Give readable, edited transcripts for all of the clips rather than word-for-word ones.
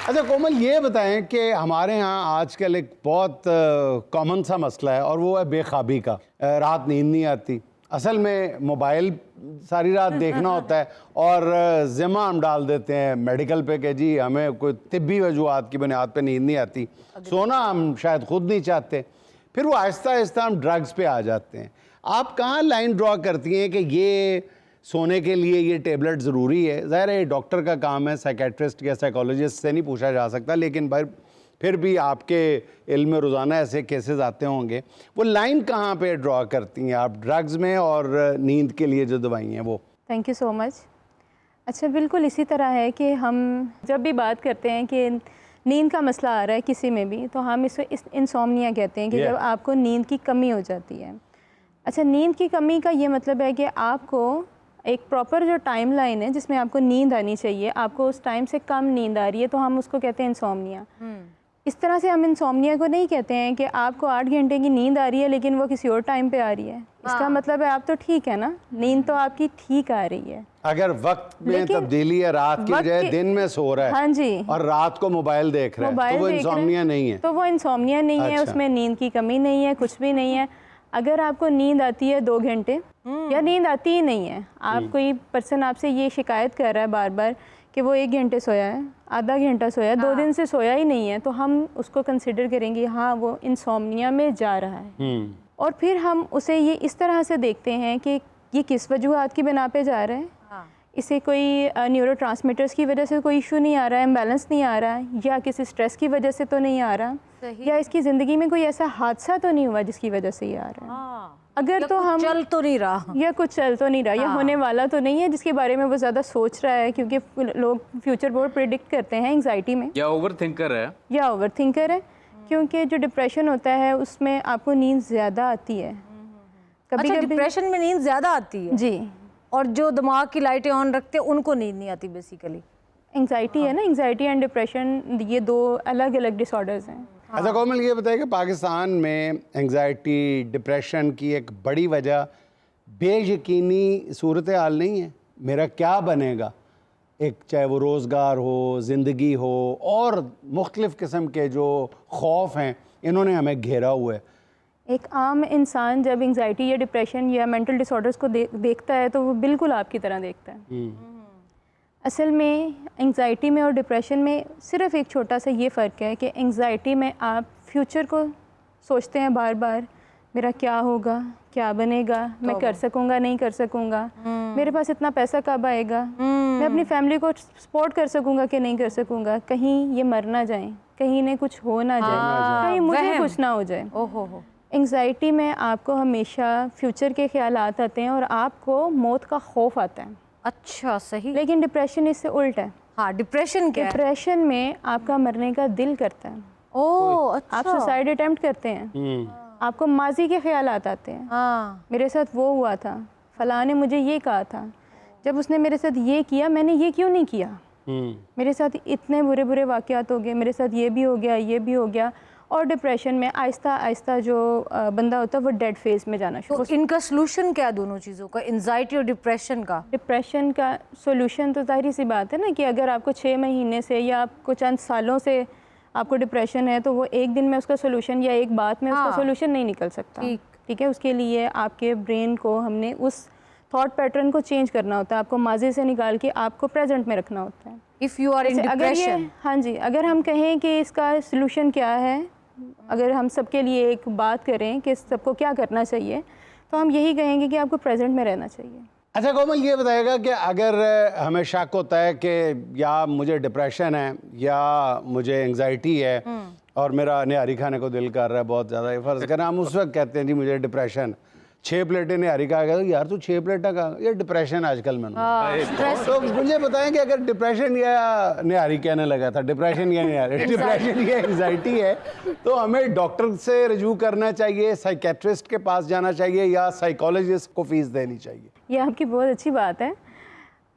अच्छा कोमल, ये बताएं कि हमारे यहाँ आजकल एक बहुत कॉमन सा मसला है और वो है बेख्वाबी का। रात नींद नहीं आती। असल में मोबाइल सारी रात देखना होता है और ज़िम्मा हम डाल देते हैं मेडिकल पे कि जी हमें कोई तिब्बी वजूहात की बुनियाद पे नींद नहीं आती। सोना हम शायद खुद नहीं चाहते, फिर वो आहिस्ता आहिस्ता हम ड्रग्स पे आ जाते हैं। आप कहाँ लाइन ड्रॉ करती हैं कि ये सोने के लिए ये टेबलेट ज़रूरी है? ज़ाहिर है ये डॉक्टर का काम है, साइकेट्रिस्ट या साइकोलॉजिस्ट से नहीं पूछा जा सकता, लेकिन भाई फिर भी आपके इल्म में रोज़ाना ऐसे केसेस आते होंगे। वो लाइन कहाँ पे ड्रॉ करती हैं आप ड्रग्स में और नींद के लिए जो दवाई हैं वो? Thank you so much. अच्छा, बिल्कुल इसी तरह है कि हम जब भी बात करते हैं कि नींद का मसला आ रहा है किसी में भी, तो हम इसे इंसोम्निया कहते हैं कि जब आपको नींद की कमी हो जाती है। अच्छा, नींद की कमी का ये मतलब है कि आपको एक प्रॉपर जो टाइम लाइन है जिसमें आपको नींद आनी चाहिए, आपको उस टाइम से कम नींद आ रही है, तो हम उसको कहते हैं इंसोम्निया। इस तरह से हम इंसोम्निया को नहीं कहते हैं कि आपको 8 घंटे की नींद आ रही है लेकिन वो किसी और टाइम पे आ रही है। इसका मतलब है आप तो ठीक है ना, नींद तो आपकी ठीक आ रही है। अगर वक्त में तब्दीली है, रात की बजाय दिन में सो रहा है, हाँ जी, और रात को मोबाइल देख रहा है, तो वो इंसोम्निया नहीं है। तो वो इंसोम्निया नहीं है, उसमें नींद की कमी नहीं है, कुछ भी नहीं है। अगर आपको नींद आती है 2 घंटे या नींद आती ही नहीं है, आप कोई पर्सन आपसे ये शिकायत कर रहा है बार बार कि वो 1 घंटे सोया है, आधा घंटा सोया है, 2 दिन से सोया ही नहीं है, तो हम उसको कंसिडर करेंगे हाँ वो इंसोम्निया में जा रहा है। और फिर हम उसे ये इस तरह से देखते हैं कि ये किस वजूहात की बिना पे जा रहा है। इसे कोई न्यूरोट्रांसमीटर्स की वजह से कोई इशू नहीं आ रहा है, इम्बैलेंस नहीं आ रहा है, या किसी स्ट्रेस की वजह से तो नहीं आ रहा, या इसकी ज़िंदगी में कोई ऐसा हादसा तो नहीं हुआ जिसकी वजह से ये आ रहा है। अगर तो हम चल तो नहीं रहा, या कुछ चल तो नहीं रहा, या होने वाला तो नहीं है जिसके बारे में वो ज़्यादा सोच रहा है, क्योंकि लोग फ्यूचर बहुत प्रिडिक्ट करते हैं एंग्जाइटी में, या ओवर थिंकर है, क्योंकि जो डिप्रेशन होता है उसमें आपको नींद ज़्यादा आती है। कभी कभी डिप्रेशन में नींद ज़्यादा आती है जी, और जो दिमाग की लाइटें ऑन रखते हैं उनको नींद नहीं आती बेसिकली। एंग्जाइटी है ना, एंग्जाइटी एंड डिप्रेशन ये 2 अलग अलग डिसऑर्डर्स हैं। अच्छा कोमल, ये बताइए कि पाकिस्तान में एंग्जाइटी डिप्रेशन की एक बड़ी वजह बेयकीनी सूरत हाल नहीं है? मेरा क्या बनेगा, एक चाहे वो रोज़गार हो, ज़िंदगी हो, और मुख्तलिफ़ किस्म के जो खौफ हैं इन्होंने हमें घेरा हुआ है। एक आम इंसान जब एंग्जाइटी या डिप्रेशन या मेंटल डिसऑर्डर्स को देखता है तो वो बिल्कुल आपकी तरह देखता है। असल में एंग्जाइटी में और डिप्रेशन में सिर्फ एक छोटा सा ये फ़र्क है कि एंग्जाइटी में आप फ्यूचर को सोचते हैं बार बार, मेरा क्या होगा, क्या बनेगा, मैं कर सकूँगा नहीं कर सकूँगा, मेरे पास इतना पैसा कब आएगा, मैं अपनी फैमिली को सपोर्ट कर सकूँगा कि नहीं कर सकूँगा, कहीं ये मर ना जाए, कहीं इन्हें कुछ हो ना जाए, कहीं मुझे कुछ ना हो जाए। ओहो। एंग्जाइटी में आपको हमेशा फ्यूचर के ख्यालात आते हैं और आपको मौत का खौफ आता है। अच्छा, सही। लेकिन डिप्रेशन इससे उल्टा है। हाँ, डिप्रेशन क्या है? डिप्रेशन में आपका मरने का दिल करता है। ओह, अच्छा। आप सुसाइड अटेम्प्ट करते हैं, आपको माजी के ख्यालात आते हैं। हाँ, मेरे साथ वो हुआ था, फलां ने मुझे ये कहा था, जब उसने मेरे साथ ये किया मैंने ये क्यों नहीं किया, मेरे साथ इतने बुरे बुरे वाक़यात हो गए, मेरे साथ ये भी हो गया, ये भी हो गया। और डिप्रेशन में आहिस्ता आहिस्ता जो बंदा होता है वो डेड फेज में जाना शुरू। तो इनका सलूशन क्या है दोनों चीज़ों का, एंजाइटी और डिप्रेशन का? डिप्रेशन का सॉल्यूशन तो जाहिर सी बात है ना कि अगर आपको 6 महीने से या आपको चंद सालों से आपको डिप्रेशन है तो वो एक दिन में उसका सॉल्यूशन या एक बात में उसका सॉल्यूशन नहीं निकल सकता। ठीक है, उसके लिए आपके ब्रेन को हमने उस थॉट पैटर्न को चेंज करना होता है, आपको माजी से निकाल के आपको प्रेजेंट में रखना होता है। If you are in depression, हाँ जी, अगर हम कहें कि इसका सॉल्यूशन क्या है, अगर हम सबके लिए एक बात करें कि सबको क्या करना चाहिए, तो हम यही कहेंगे कि आपको प्रेजेंट में रहना चाहिए। अच्छा कोमल, ये बताएगा कि अगर हमें शक होता है कि या मुझे डिप्रेशन है या मुझे एंग्जाइटी है और मेरा निहारी खाने को दिल कर रहा है बहुत ज़्यादा, ये फ़र्ज़ करें हम उस वक्त कहते हैं जी मुझे डिप्रेशन, 6 प्लेटें निहारी खा गया, तो यार तू 6 प्लेटें खा, ये डिप्रेशन आजकल में। तो मुझे बताएं कि अगर डिप्रेशन या निहारी कहने लगा था, डिप्रेशन या निहारी, डिप्रेशन या एंग्जाइटी है, तो हमें डॉक्टर से रजू करना चाहिए, साइकेट्रिस्ट के पास जाना चाहिए, या साइकोलॉजिस्ट को फीस देनी चाहिए? ये आपकी बहुत अच्छी बात है।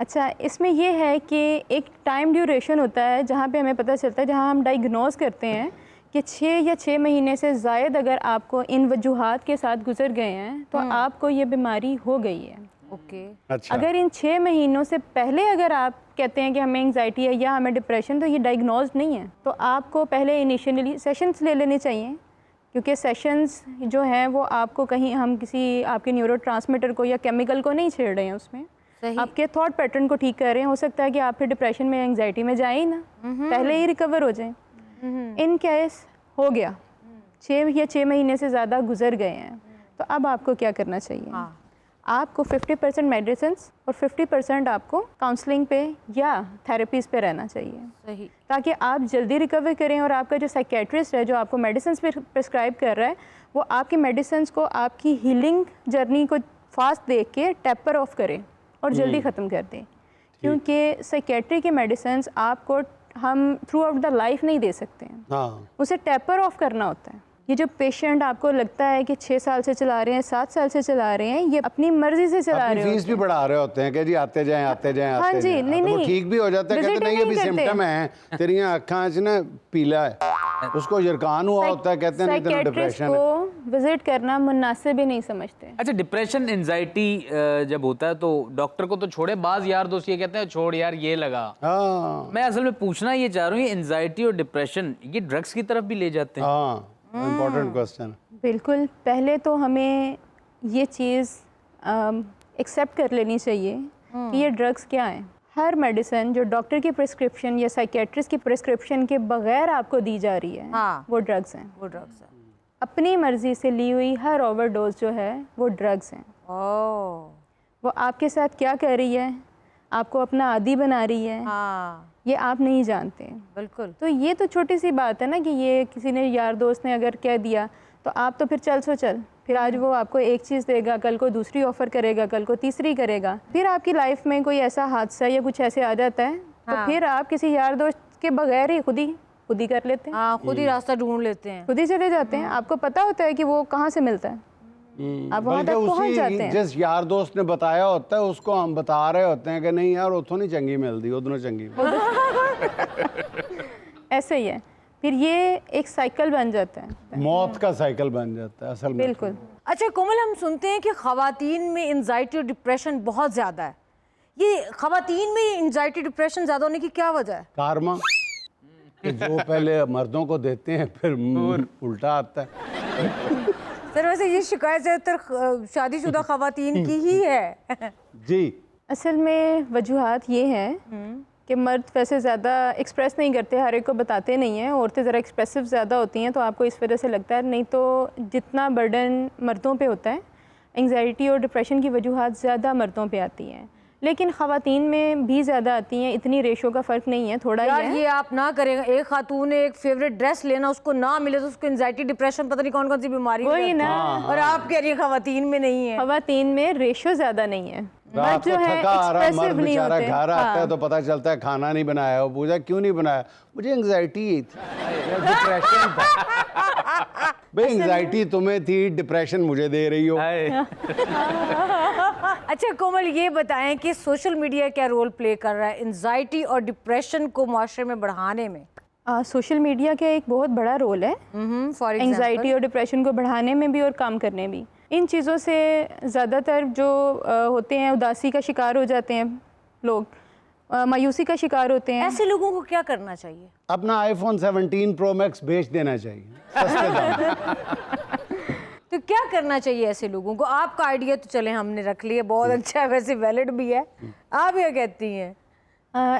अच्छा, इसमें यह है कि एक टाइम ड्यूरेशन होता है जहाँ पे हमें पता चलता है, जहाँ हम डायग्नोज करते हैं कि 6 या 6 महीने से ज़ायद अगर आपको इन वजूहात के साथ गुजर गए हैं तो आपको ये बीमारी हो गई है। ओके। अच्छा। अगर इन 6 महीनों से पहले अगर आप कहते हैं कि हमें एंग्जाइटी है या हमें डिप्रेशन, तो ये डायग्नोज नहीं है। तो आपको पहले इनिशियली सेशंस ले लेने चाहिए, क्योंकि सेशंस जो हैं वो आपको कहीं हम किसी आपके न्यूरोट्रांसमीटर को या केमिकल को नहीं छेड़ रहे हैं, उसमें सही। आपके थॉट पैटर्न को ठीक कर रहे हैं। हो सकता है कि आप फिर डिप्रेशन में एंग्जाइटी में जाए ही ना, पहले ही रिकवर हो जाएं। इन केस हो गया 6 महीने से ज़्यादा गुजर गए हैं, तो अब आपको क्या करना चाहिए? हाँ। आपको 50% मेडिसिन और 50% आपको काउंसलिंग पे या थेरेपीज पे रहना चाहिए, सही। ताकि आप जल्दी रिकवर करें और आपका जो साइकेट्रिस्ट है जो आपको मेडिसिन प्रिस्क्राइब कर रहा है, वो आपकी मेडिसिन को आपकी हीलिंग जर्नी को फास्ट देख के टेपर ऑफ करे और जल्दी ख़त्म कर दें। क्योंकि साइकेट्री की मेडिसिन आपको हम थ्रू आउट द लाइफ नहीं दे सकते हैं, हाँ। उसे टेपर ऑफ करना होता है। ये जो पेशेंट आपको लगता है कि 6 साल से चला रहे हैं, 7 साल से चला रहे हैं, ये अपनी मर्जी से चला रहे अपनी हैं। फीस भी बढ़ा रहे होते हैं कि जी आते जाएं आते जाएं हाँ आते जी, जाएं। नहीं, तो वो नहीं, ठीक भी हो जाता है, कहते visit नहीं ही ये भी नहीं करते। सिम्टम है, तेरियां आँखां च ना पीला है, उसको यरकान हुआ होता है, कहते हैं नहीं तेरा साइकेट्रिस्ट डिप्रेशन है। को विजिट करना मुनासिब ही नहीं समझते। अच्छा, डिप्रेशन एंजाइटी जब होता है तो डॉक्टर को तो छोड़े, बाज यार दोस्त ये कहते हैं छोड़ यार ये लगा। हाँ मैं असल में पूछना ये चाह रहा हूँ, ये एंजाइटी और डिप्रेशन ये ड्रग्स की तरफ भी ले जाते हैं? हाँ, इम्पोर्टेंट क्वेश्चन। बिल्कुल, पहले तो हमें ये चीज़ एक्सेप्ट कर लेनी चाहिए कि ये ड्रग्स क्या हैं। हर मेडिसिन जो डॉक्टर की प्रिस्क्रिप्शन या साइकेट्रिस्ट की प्रिस्क्रिप्शन के बगैर आपको दी जा रही है, हाँ। वो ड्रग्स हैं। वो ड्रग्स है। अपनी मर्जी से ली हुई हर ओवरडोज जो है वो ड्रग्स हैं। ओह। वो आपके साथ क्या कर रही है, आपको अपना आदी बना रही है, हाँ, ये आप नहीं जानते। बिल्कुल। तो ये तो छोटी सी बात है ना कि ये किसी ने यार दोस्त ने अगर कह दिया तो आप तो फिर चल सो चल, फिर आज वो आपको एक चीज़ देगा, कल को दूसरी ऑफ़र करेगा, कल को तीसरी करेगा। फिर आपकी लाइफ में कोई ऐसा हादसा या कुछ ऐसे आ जाता है तो हाँ। फिर आप किसी यार दोस्त के बगैर ही खुद ही कर लेते हैं, हाँ, खुद ही रास्ता ढूंढ लेते हैं। खुद ही चले जाते हैं। आपको पता होता है कि वो कहाँ से मिलता है, आप वहाँ बल्कि तक पहुँच जाते उसी हैं। जिस यार दोस्त ने बताया होता है उसको हम बता रहे होते हैं कि नहीं यार उथों नहीं चंगी मिलती, उधरों चंगी ऐसे ही है, फिर ये एक साइकिल बन जाता है। मौत का साइकिल बन जाता है असल में। बिल्कुल। अच्छा कोमल, हम सुनते हैं कि ख़वातीन में एंजाइटी और डिप्रेशन बहुत ज़्यादा है। ये ख़वातीन में एंजाइटी डिप्रेशन ज़्यादा होने की क्या वजह है? कारमा कि जो पहले मर्दों को देते हैं फिर उल्टा आता है। सर वैसे ये शिकायत ज़्यादातर शादीशुदा ख़वातीन की ही है। जी। असल में वजूहात ये हैं कि मर्द वैसे ज़्यादा एक्सप्रेस नहीं करते, हर एक को बताते नहीं हैं। औरतें ज़रा एक्सप्रेसिव ज़्यादा होती हैं, तो आपको इस वजह से लगता है। नहीं तो जितना बर्डन मर्दों पे होता है, एंग्जाइटी और डिप्रेशन की वजूहात ज़्यादा मर्दों पे आती हैं, लेकिन ख़वातीन में भी ज़्यादा आती हैं। इतनी रेशो का फ़र्क नहीं है, थोड़ा यार ही है। ये आप ना करें, एक खातून ने एक फेवरेट ड्रेस लेना, उसको ना मिले तो उसको एंजाइटी डिप्रेशन पता नहीं कौन कौन सी बीमारी हो वही जाती है। ना। और आप कह रही है ख़वातीन में नहीं है। ख़वातीन में रेशो ज़्यादा नहीं है। रात मर्द को जो है थका आ रहा है, मर्द एक्सप्रेसिव नहीं बेचारा होते। घर आता है हाँ। तो पता चलता है खाना नहीं बनाया। वो पूछा क्यों नहीं बनाया, मुझे एंग्जाइटी ही थी, डिप्रेशन था। भाई एंग्जाइटी तुम्हें थी, डिप्रेशन मुझे दे रही हो। अच्छा कोमल, ये बताएं कि सोशल मीडिया क्या रोल प्ले कर रहा है एंजाइटी और डिप्रेशन को माशरे में बढ़ाने में? सोशल मीडिया का एक बहुत बड़ा रोल है फॉर एंजाइटी और डिप्रेशन को बढ़ाने में भी और कम करने में भी। इन चीज़ों से ज़्यादातर जो होते हैं, उदासी का शिकार हो जाते हैं लोग, मायूसी का शिकार होते हैं। ऐसे लोगों को क्या करना चाहिए? अपना आईफोन 17 प्रो मैक्स बेच देना चाहिए सस्ते दाम। तो क्या करना चाहिए ऐसे लोगों को? आपका आइडिया तो चले हमने रख लिया, बहुत अच्छा है, वैसे वैलिड भी है। आप क्या कहती हैं?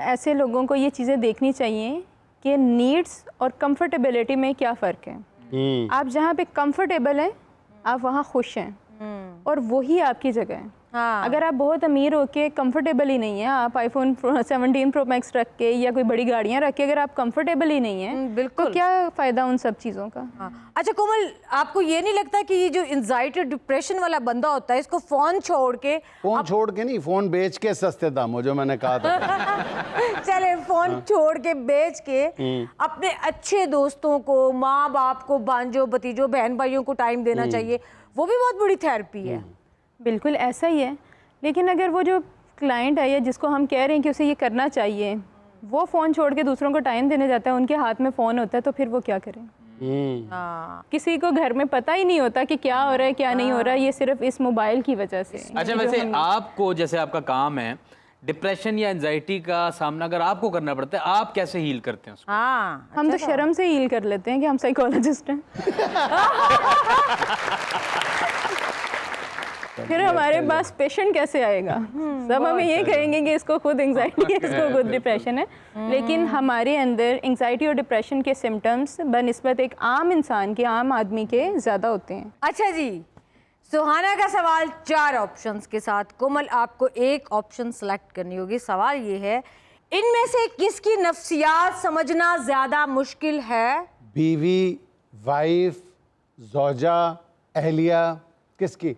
ऐसे लोगों को ये चीज़ें देखनी चाहिए कि नीड्स और कंफर्टेबिलिटी में क्या फ़र्क है। आप जहाँ पे कंफर्टेबल हैं, आप वहाँ खुश हैं, और वही आपकी जगह है। हाँ। अगर आप बहुत अमीर होके कंफर्टेबल ही नहीं है, आप आईफोन 17 प्रो मैक्स रख के या कोई बड़ी गाड़ियाँ रख के अगर आप कंफर्टेबल ही नहीं है, बिल्कुल। तो क्या फ़ायदा उन सब चीज़ों का। हाँ। अच्छा कोमल, आपको ये नहीं लगता कि ये जो एंजाइटी और डिप्रेशन वाला बंदा होता है, इसको फ़ोन छोड़ के फोन छोड़ के नहीं, फोन बेच के सस्ते दामों, जो मैंने कहा था। चले फोन छोड़ के बेच के अपने अच्छे दोस्तों को, माँ बाप को, भांजों भतीजों बहन भाइयों को टाइम देना चाहिए। वो भी बहुत बड़ी थेरेपी है। बिल्कुल ऐसा ही है, लेकिन अगर वो जो क्लाइंट है या जिसको हम कह रहे हैं कि उसे ये करना चाहिए, वो फ़ोन छोड़ के दूसरों को टाइम देने जाता है, उनके हाथ में फ़ोन होता है, तो फिर वो क्या करें? हाँ किसी को घर में पता ही नहीं होता कि क्या हो रहा है क्या नहीं हो रहा है, ये सिर्फ इस मोबाइल की वजह से। अच्छा, वैसे आपको, जैसे आपका काम है, डिप्रेशन या एंजाइटी का सामना अगर आपको करना पड़ता है, आप कैसे हील करते हैं उसको? हाँ हम तो शर्म से हील कर लेते हैं कि हम साइकोलॉजिस्ट हैं। फिर हमारे पास पेशेंट कैसे आएगा? सब हमें ये कहेंगे कि इसको खुद एंजाइटी है, इसको खुद डिप्रेशन है। लेकिन हमारे अंदर एंजाइटी और डिप्रेशन के सिम्टम्स बनिस्बत एक आम इंसान के, आम आदमी के ज़्यादा होते हैं। अच्छा जी, सुहाना का सवाल 4 ऑप्शंस के साथ। कोमल, आपको एक ऑप्शन सेलेक्ट करनी होगी। सवाल ये है, इनमें से किसकी नफ्सियात समझना ज्यादा मुश्किल है? बीवी, वाइफ, जोजा, अहलिया, किसकी?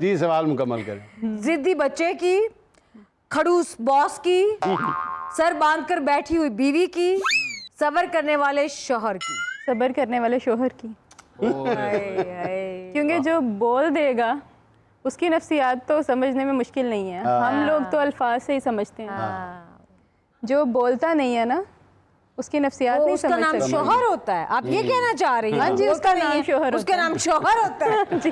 जी सवाल मुकम्मल करें। जिद्दी बच्चे की, खड़ूस बॉस की, सर बांधकर बैठी हुई बीवी की, सब्र करने वाले शौहर की? सब्र करने वाले शोहर की। क्योंकि जो बोल देगा उसकी नफ्सियात तो समझने में मुश्किल नहीं है। हम लोग तो अल्फाज से ही समझते हैं। जो बोलता नहीं है ना, उसकी नफ्सियात नहीं उसका समझ नाम सकते। शौहर होता है, आप ये कहना चाह रही हैं? हाँ जी, उसका नाम शौहर उसका होता है। नाम शौहर होता है। जी।